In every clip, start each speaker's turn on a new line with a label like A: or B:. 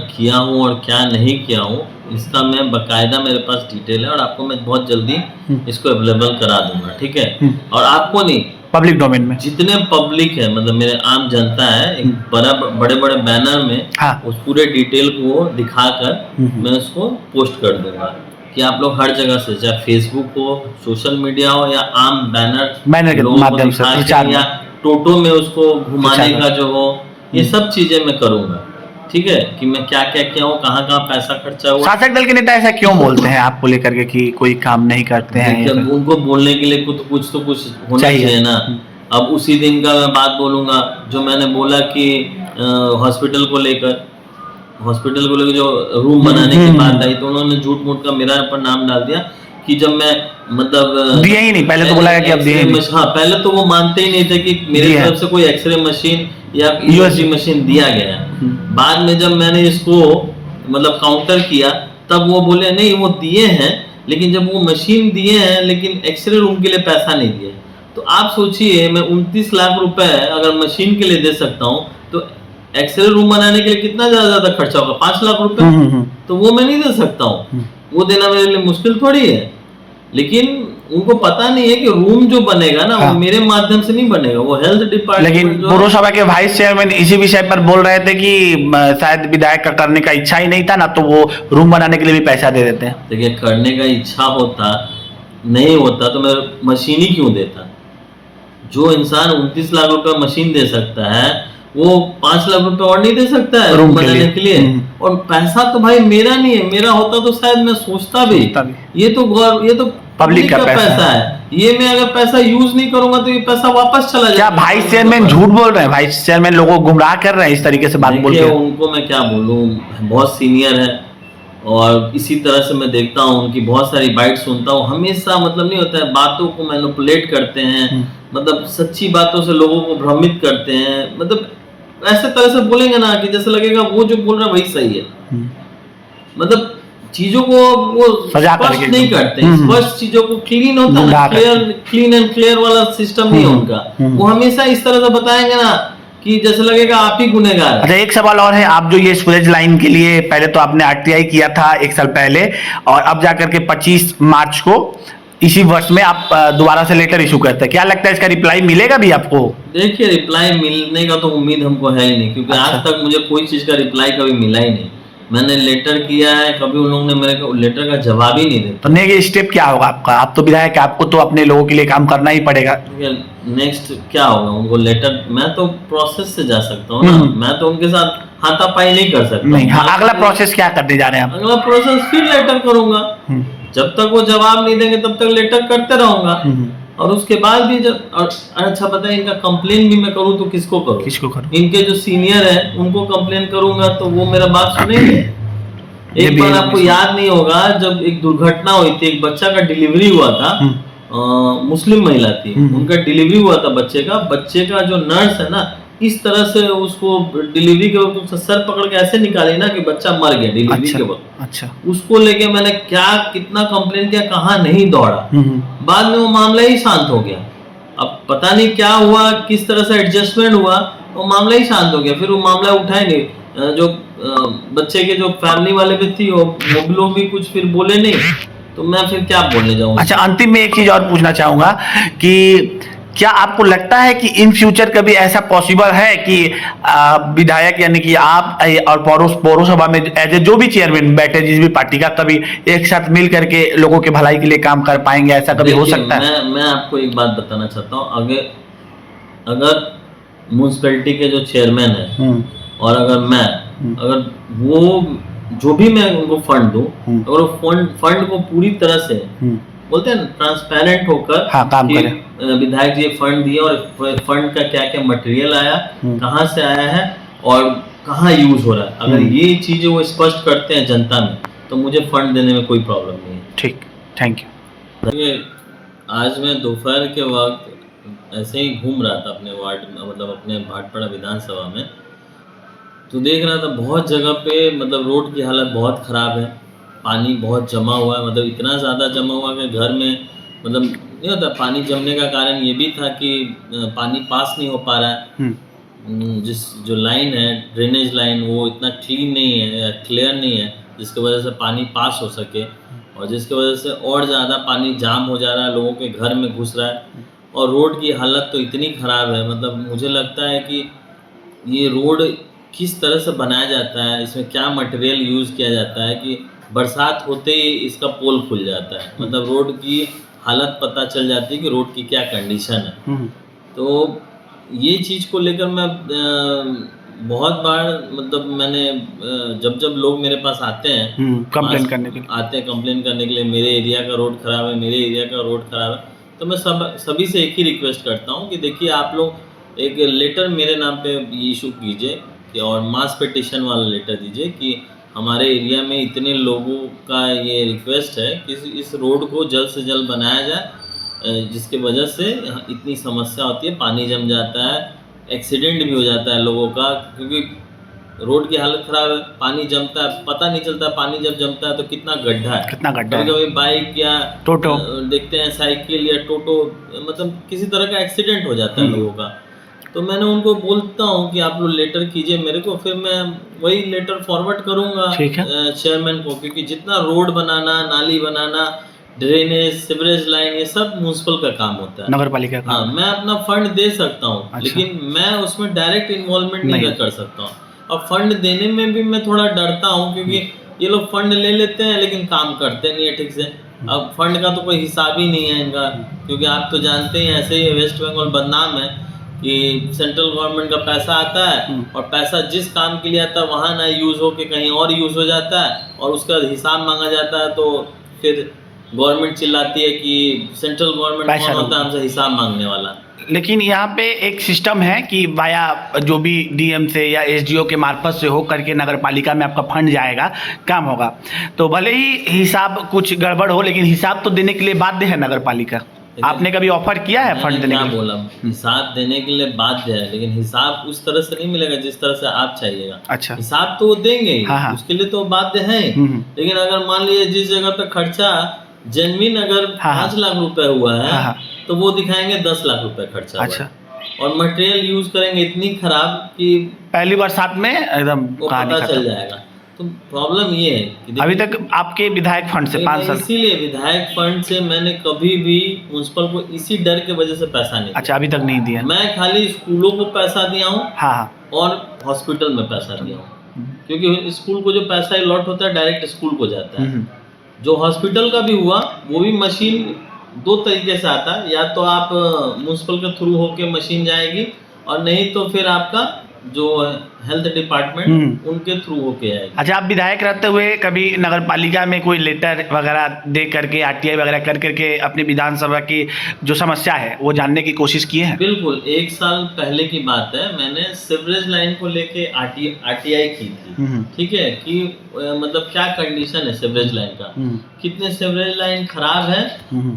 A: किया हूँ और क्या नहीं किया हूँ, इसका मैं बाकायदा मेरे पास डिटेल है और आपको मैं बहुत जल्दी इसको अवेलेबल करा दूंगा, ठीक है। और आपको नहीं,
B: पब्लिक डोमेन में
A: जितने पब्लिक है, मतलब मेरे आम जनता है, एक बड़े बड़े बैनर में उस पूरे डिटेल को दिखाकर मैं उसको पोस्ट कर दूंगा कि आप लोग हर जगह से, चाहे फेसबुक हो, सोशल मीडिया हो, या आम बैनर
B: के
A: लोगों को
B: माध्यम से
A: दिखा
B: प्रचार
A: के, या टोटो में उसको घुमाने का जो हो, ये सब चीजें मैं करूंगा, ठीक है, कि मैं क्या क्या किया हूँ, कहाँ कहाँ पैसा खर्चा हुआ।
B: शासक दल के नेता ऐसा क्यों बोलते हैं आपको लेकर के कि कोई काम नहीं करते हैं?
A: उनको बोलने के लिए कुछ तो कुछ होना चाहिए ना। अब उसी दिन का मैं बात बोलूंगा जो मैंने बोला कि हॉस्पिटल को लेकर जो रूम बनाने की बात आई, तो उन्होंने झूठ मूठ का मेरा पर नाम डाल दिया कि जब मैं मतलब
B: दिया ही नहीं, पहले तो बोला कि अब दिए नहीं।
A: हाँ, पहले तो वो मानते ही नहीं थे कि मेरे तरफ से कोई एक्सरे मशीन या यूएसजी मशीन दिया गया है। बाद में जब मैंने इसको मतलब काउंटर किया, तब वो बोले नहीं वो दिए हैं, लेकिन जब वो मशीन दिए हैं लेकिन एक्सरे रूम के लिए पैसा नहीं दिए। तो आप सोचिए, मैं 29 लाख रुपए अगर मशीन के लिए दे सकता हूँ, तो एक्सरे रूम बनाने के लिए कितना ज्यादा खर्चा होगा, 5 लाख रुपए। तो वो मैं नहीं दे सकता हूँ, वो देना मेरे लिए मुश्किल थोड़ी है। लेकिन उनको पता नहीं है कि रूम जो बनेगा ना, वो मेरे माध्यम से नहीं बनेगा, वो हेल्थ डिपार्टमेंट।
B: लेकिन पौरसभा के वाइस चेयरमैन इसी विषय पर बोल रहे थे कि शायद विधायक का करने का इच्छा ही नहीं था ना, तो वो रूम बनाने के लिए भी पैसा दे देते हैं।
A: देखिए, करने का इच्छा होता नहीं होता तो मैं मशीन ही क्यों देता। जो इंसान 29 लाख रुपए मशीन दे सकता है, वो 5 लाख रुपए और नहीं दे सकता है रूम बनाने के लिए। और पैसा तो भाई मेरा नहीं है, मेरा होता तो शायद मैं सोचता भी। ये तो पब्लिक का पैसा है। ये मैं अगर पैसा यूज नहीं करूंगा तो ये पैसा वापस चला जाएगा।
B: क्या वाइस चेयरमैन झूठ बोल रहे हैं? वाइस चेयरमैन लोगों को गुमराह कर रहे हैं इस तरीके से बात बोल के?
A: उनको मैं क्या बोलूं, बहुत सीनियर है और इसी तरह से मैं देखता हूँ, उनकी बहुत सारी बाइट सुनता हूँ, हमेशा मतलब नहीं होता है, बातों को मैनिपुलेट करते हैं, मतलब सच्ची बातों से लोगों को भ्रमित करते हैं। मतलब ऐसे तरह से बोलेंगे ना कि जैसे लगेगा वो जो बोल रहा है वही सही है। मतलब चीजों को वो स्पष्ट नहीं करते, स्पष्ट चीजों को क्लीन होता है ना, क्लीन एंड क्लियर वाला सिस्टम नहीं है उनका। वो हमेशा इस तरह से बताएंगे ना कि जैसे लगेगा आप ही गुनहगार।
B: अच्छा, एक सवाल और है। आप जो ये सूरज लाइन के लिए पहले तो आपने आरटीआई किया था 1 साल पहले, और अब जाकर के 25 मार्च को इसी वर्ष में आप दोबारा से लेटर इशू करते हैं, क्या लगता है इसका रिप्लाई मिलेगा भी आपको?
A: देखिए, रिप्लाई मिलने का तो उम्मीद हमको है ही नहीं, क्योंकि आज तक मुझे कोई चीज का रिप्लाई कभी मिला ही नहीं। मैंने लेटर किया है, कभी उन लोगों ने मेरे को लेटर का जवाब ही नहीं दिया।
B: तो नेक्स्ट स्टेप क्या होगा आपका? आप तो विधायक, आपको तो अपने लोगों के लिए काम करना ही पड़ेगा।
A: नेक्स्ट क्या होगा, उनको लेटर, मैं तो प्रोसेस से जा सकता हूँ ना, मैं तो उनके साथ हाथापाई नहीं कर सकता।
B: नहीं, अगला प्रोसेस क्या करने जा रहे हैं आप?
A: अगला प्रोसेस फिर लेटर करूंगा। जब तक वो जवाब नहीं देंगे तब तक लेटर करते रहूंगा। और उसके बाद भी जब, और अच्छा बताइए, इनका कंप्लेन भी मैं करूं तो किसको करूं? इनके जो सीनियर है उनको कंप्लेन करूंगा तो वो मेरा बात सुनेंगे? एक बार आपको याद नहीं होगा, जब एक दुर्घटना हुई थी, एक बच्चा का डिलीवरी हुआ था, मुस्लिम महिला थी, उनका डिलीवरी हुआ था बच्चे का जो नर्स है ना, इस तरह से उसको डिलीवरी के वक्त सर पकड़ के ऐसे निकाली ना कि बच्चा मर गया डिलीवरी के वक्त।
B: अच्छा,
A: उसको लेके मैंने कितना कंप्लेन किया, कहाँ नहीं दौड़ा। बाद में वो मामला ही शांत हो गया। अब पता नहीं क्या हुआ, किस तरह से एडजस्टमेंट हुआ, वो मामला ही शांत हो गया। फिर वो मामला उठा ही नहीं। जो बच्चे के जो फैमिली वाले भी थी, वो लोग भी कुछ फिर बोले नहीं, तो मैं फिर क्या बोलने जाऊँ।
B: अच्छा, अंतिम में एक चीज और पूछना चाहूंगा कि क्या आपको लगता है कि इन फ्यूचर कभी ऐसा पॉसिबल है कि विधायक यानी कि आप और पौरसभा में एज ए जो भी चेयरमैन बैठे जिस भी पार्टी का, कभी एक साथ मिल करके लोगों के भलाई के लिए काम कर पाएंगे? ऐसा कभी हो सकता है?
A: मैं आपको एक बात बताना चाहता हूँ। अगर म्युनिसिपैलिटी के जो चेयरमैन है और अगर वो जो भी मैं उनको फंड दूं, अगर वो फंड को पूरी तरह से बोलते हैं ट्रांसपेरेंट होकर
B: काम करें,
A: विधायक जी फंड दिए और फंड का क्या क्या मटेरियल आया, कहाँ से आया है और कहाँ यूज हो रहा है, अगर ये चीजें वो स्पष्ट करते हैं जनता में, तो मुझे फंड देने में कोई प्रॉब्लम नहीं है।
B: ठीक, थैंक यू।
A: आज मैं दोपहर के वक्त ऐसे ही घूम रहा था अपने वार्ड में, मतलब अपने भाटपाड़ा विधानसभा में, तो देख रहा था बहुत जगह पे मतलब रोड की हालत बहुत ख़राब है, पानी बहुत जमा हुआ है, मतलब इतना ज़्यादा जमा हुआ कि घर में मतलब नहीं होता। पानी जमने का कारण ये भी था कि पानी पास नहीं हो पा रहा है, जिस जो लाइन है, ड्रेनेज लाइन, वो इतना क्लियर नहीं है, जिसकी वजह से पानी पास हो सके, और जिसकी वजह से और ज़्यादा पानी जाम हो जा रहा है, लोगों के घर में घुस रहा है। और रोड की हालत तो इतनी ख़राब है, मतलब मुझे लगता है कि ये रोड किस तरह से बनाया जाता है, इसमें क्या मटेरियल यूज़ किया जाता है कि बरसात होते ही इसका पोल खुल जाता है। मतलब रोड की हालत पता चल जाती है कि रोड की क्या कंडीशन है। तो ये चीज़ को लेकर मैं बहुत बार, मतलब मैंने जब जब लोग मेरे पास आते हैं
B: कंप्लेन करने के लिए,
A: कंप्लेन करने के लिए, मेरे एरिया का रोड ख़राब है, मेरे एरिया का रोड ख़राब है, तो मैं सभी से एक ही रिक्वेस्ट करता हूँ कि देखिए, आप लोग एक लेटर मेरे नाम पे इशू कीजिए कि, और मास पिटिशन वाला लेटर दीजिए कि हमारे एरिया में इतने लोगों का ये रिक्वेस्ट है कि इस रोड को जल्द से जल्द बनाया जाए, जिसकी वजह से इतनी समस्या होती है, पानी जम जाता है, एक्सीडेंट भी हो जाता है लोगों का, क्योंकि रोड की हालत ख़राब है, पानी जमता है, पता नहीं चलता पानी जब जमता है तो कितना गड्ढा है, कभी बाइक या
B: टोटो
A: देखते हैं, साइकिल या टोटो, मतलब किसी तरह का एक्सीडेंट हो जाता है लोगों का। तो मैंने उनको बोलता हूँ कि आप लोग लेटर कीजिए मेरे को, फिर मैं वही लेटर फॉरवर्ड करूँगा चेयरमैन को, क्योंकि जितना रोड बनाना, नाली बनाना, ड्रेनेज, सीवरेज लाइन, ये सब म्यूनसिपल का काम होता है,
B: नगर पालिका का।
A: हाँ, मैं अपना फंड दे सकता हूँ,
B: अच्छा।
A: लेकिन मैं उसमें डायरेक्ट इन्वॉल्वमेंट नहीं कर सकता हूँ। और फंड देने में भी मैं थोड़ा डरता हूँ, क्योंकि ये लोग फंड ले लेते हैं लेकिन काम करते नहीं है ठीक से। अब फंड का तो कोई हिसाब ही नहीं है इनका, क्योंकि आप तो जानते ही, ऐसे ही वेस्ट बंगाल बदनाम है कि सेंट्रल गवर्नमेंट का पैसा आता है, और पैसा जिस काम के लिए आता है वहाँ ना यूज़ हो के कहीं और यूज़ हो जाता है, और उसका हिसाब मांगा जाता है, तो फिर गवर्नमेंट चिल्लाती है कि सेंट्रल गवर्नमेंट कौन होता है हमसे हिसाब मांगने वाला।
B: लेकिन यहाँ पे एक सिस्टम है कि वाया जो भी डीएम से या एसडीओ के मार्फत से हो करके नगर पालिका में आपका फंड जाएगा, काम होगा। तो भले ही हिसाब कुछ गड़बड़ हो, लेकिन हिसाब तो देने के लिए बाध्य है नगर पालिका। आपने कभी ऑफर किया है फंड देने के लिए?
A: बोला हिसाब देने के लिए बाध्य है, लेकिन हिसाब उस तरह से नहीं मिलेगा जिस तरह से आप चाहिएगा।
B: अच्छा।
A: हिसाब तो वो देंगे ही,
B: हाँ।
A: उसके लिए तो बाध्य है, लेकिन अगर मान लीजिए जिस जगह पे खर्चा जेन्युइन अगर 5 लाख रुपए हुआ है, तो वो दिखाएंगे 10 लाख रुपए खर्चा। अच्छा। और मटेरियल यूज करेंगे इतनी खराब कि
B: पहली बरसात में एकदम
A: पता चल जाएगा। तो प्रॉब्लम ये है कि
B: अभी तक आपके विधायक फंड से 5 साल,
A: इसीलिए विधायक फंड से मैंने कभी भी म्युनिसिपल को इसी डर के वजह से पैसा नहीं।
B: अच्छा, अभी तक नहीं दिया?
A: मैं खाली स्कूलों को पैसा दिया हूँ,
B: हाँ,
A: और हॉस्पिटल में पैसा दिया हूँ, क्योंकि स्कूल को जो पैसा अलॉट होता है डायरेक्ट स्कूल को जाता है। जो हॉस्पिटल का भी हुआ, वो भी मशीन 2 तरीके से आता है, या तो आप म्युनिसिपल के थ्रू होके मशीन जाएगी, और नहीं तो फिर आपका जो हेल्थ डिपार्टमेंट उनके थ्रू होके आएगी।
B: अच्छा, आप विधायक रहते हुए कभी नगर पालिका में कोई लेटर वगैरह दे करके, आरटीआई वगैरह कर करके अपनी विधानसभा की जो समस्या है वो जानने की कोशिश किए हैं?
A: बिल्कुल, 1 साल पहले की बात है, मैंने सीवरेज लाइन को लेके आरटीआई की थी, ठीक है, कि मतलब क्या कंडीशन है सीवरेज लाइन का, कितने सीवरेज लाइन खराब है,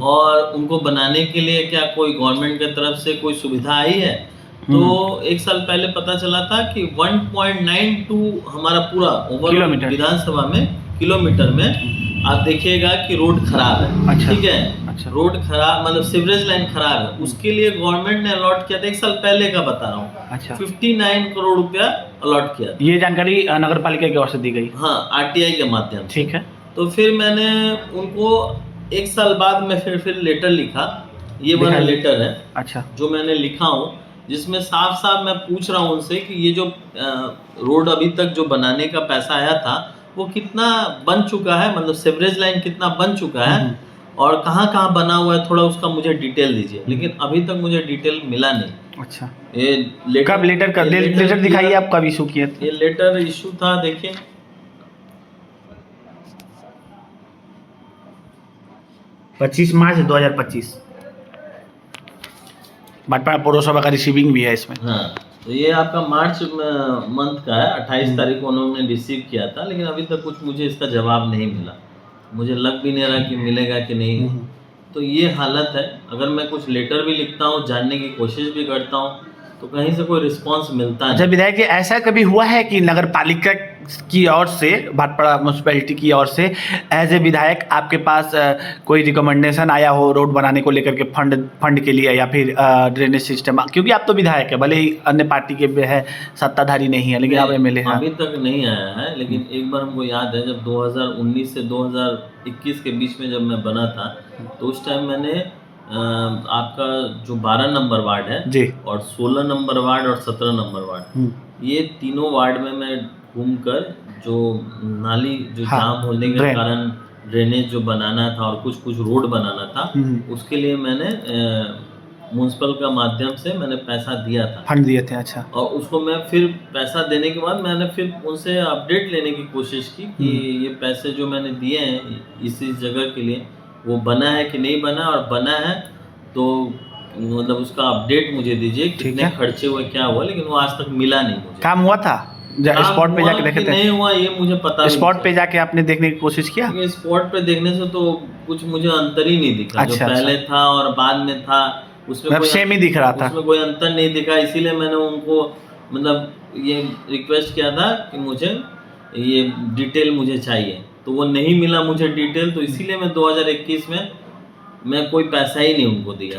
A: और उनको बनाने के लिए क्या कोई गवर्नमेंट की तरफ से कोई सुविधा आई है। तो 1 साल पहले पता चला था कि 1.92 हमारा पूरा ओवरऑल विधानसभा में किलोमीटर में आप देखिएगा कि रोड खराब है। अच्छा, ठीक है। अच्छा। रोड खराब मतलब सीवरेज लाइन खराब है, उसके लिए गवर्नमेंट ने अलॉट किया था, 1 साल पहले का बता रहा हूँ। अच्छा। 59 करोड़ रुपया अलॉट किया था।
B: ये जानकारी नगर पालिका की ओर से दी गई?
A: हाँ, आरटीआई के माध्यम से।
B: ठीक है।
A: तो फिर मैंने उनको 1 साल बाद में फिर लेटर लिखा, ये वाला लेटर है। अच्छा। जो मैंने लिखा हूँ, जिसमें साफ साफ मैं पूछ रहा हूँ उनसे कि ये जो रोड अभी तक जो बनाने का पैसा आया था वो कितना बन चुका है, मतलब सीवरेज लाइन कितना बन चुका है, और कहाँ कहाँ बना हुआ है, थोड़ा उसका मुझे डिटेल दीजिए। लेकिन अभी तक मुझे डिटेल मिला नहीं। अच्छा। ये लेटर,
B: कब लेटर दिखाइए, आप कब इशू किए थे?
A: ये लेटर इशू था, देखिए
B: 25 मार्च 2025। भाटपाड़ा पौरसभा का रिसीविंग भी है इसमें।
A: हाँ, तो ये आपका मार्च मंथ का है, 28 तारीख को उन्होंने रिसीव किया था, लेकिन अभी तक कुछ मुझे इसका जवाब नहीं मिला। मुझे लग भी नहीं रहा कि मिलेगा कि नहीं। तो ये हालत है। अगर मैं कुछ लेटर भी लिखता हूँ, जानने की कोशिश भी करता हूँ, तो कहीं से कोई रिस्पांस मिलता नहीं।
B: अच्छा विधायक जी, ऐसा कभी हुआ है कि नगर पालिका की ओर से, भाटपाड़ा म्यूनसिपैलिटी की ओर से एज ए विधायक आपके पास कोई रिकमेंडेशन आया हो रोड बनाने को लेकर के, फंड के लिए, या फिर ड्रेनेज सिस्टम? क्योंकि आप तो विधायक है, भले ही अन्य पार्टी के है, सत्ताधारी नहीं है, लेकिन आप एमएलए हैं।
A: अभी तक नहीं आया है, लेकिन एक बार हमको याद है जब 2019 से 2021 के बीच में जब मैं बना था, तो उस टाइम मैंने आपका जो 12 नंबर वार्ड है
B: जी,
A: और 16 नंबर वार्ड और 17 नंबर वार्ड, ये तीनों वार्ड में मैं घूमकर जो नाली जो
B: हाँ,
A: जाम होने के कारण ड्रेनेज जो बनाना था और कुछ कुछ रोड बनाना था, उसके लिए मैंने म्यूनसिपल का माध्यम से मैंने पैसा दिया था,
B: फंड दिए थे। अच्छा।
A: और उसको मैं फिर पैसा देने के बाद मैंने फिर उनसे अपडेट लेने की कोशिश की कि ये पैसे जो मैंने दिए हैं इसी जगह के लिए वो बना है कि नहीं बना, और बना है तो मतलब उसका अपडेट मुझे दीजिए, कितने खर्चे हुए, क्या हुआ, लेकिन वो आज तक मिला नहीं मुझे।
B: काम हुआ था? स्पॉट पे जाके देखे थे?
A: नहीं हुआ ये मुझे पता नहीं।
B: स्पॉट पे जाके आपने देखने की कोशिश किया?
A: स्पॉट पे देखने से तो कुछ मुझे अंतर ही नहीं दिखा।
B: अच्छा,
A: जो पहले था और बाद में था उसमें कोई
B: सेम ही दिख रहा था,
A: उसमें कोई अंतर नहीं दिखा। इसीलिए मैंने उनको मतलब ये रिक्वेस्ट किया था कि मुझे ये डिटेल मुझे चाहिए, तो वो नहीं मिला मुझे डिटेल, तो इसीलिए मैं 2021 में मैं कोई पैसा ही नहीं उनको दिया।